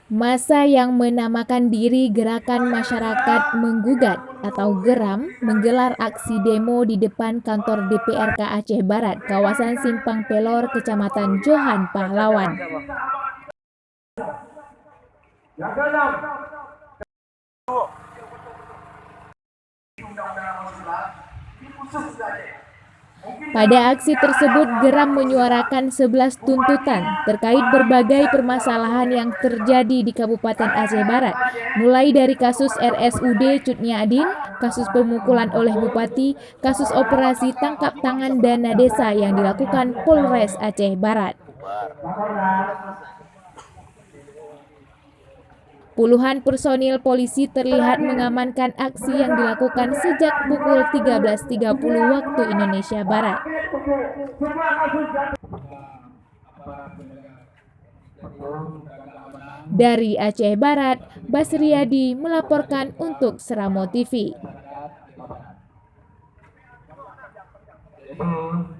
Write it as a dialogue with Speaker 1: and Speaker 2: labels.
Speaker 1: Massa yang menamakan diri Gerakan Masyarakat Menggugat atau GERAM menggelar aksi demo di depan kantor DPRK Aceh Barat, kawasan Simpang Pelor, Kecamatan Johan Pahlawan. Pada aksi tersebut, GERAM menyuarakan 11 tuntutan terkait berbagai permasalahan yang terjadi di Kabupaten Aceh Barat, mulai dari kasus RSUD Cut Nyak-Dien, kasus pemukulan oleh Bupati, kasus operasi tangkap tangan dana desa yang dilakukan Polres Aceh Barat. Puluhan personil polisi terlihat mengamankan aksi yang dilakukan sejak pukul 13.30 waktu Indonesia Barat. Dari Aceh Barat, Basriadi melaporkan untuk Seramo TV.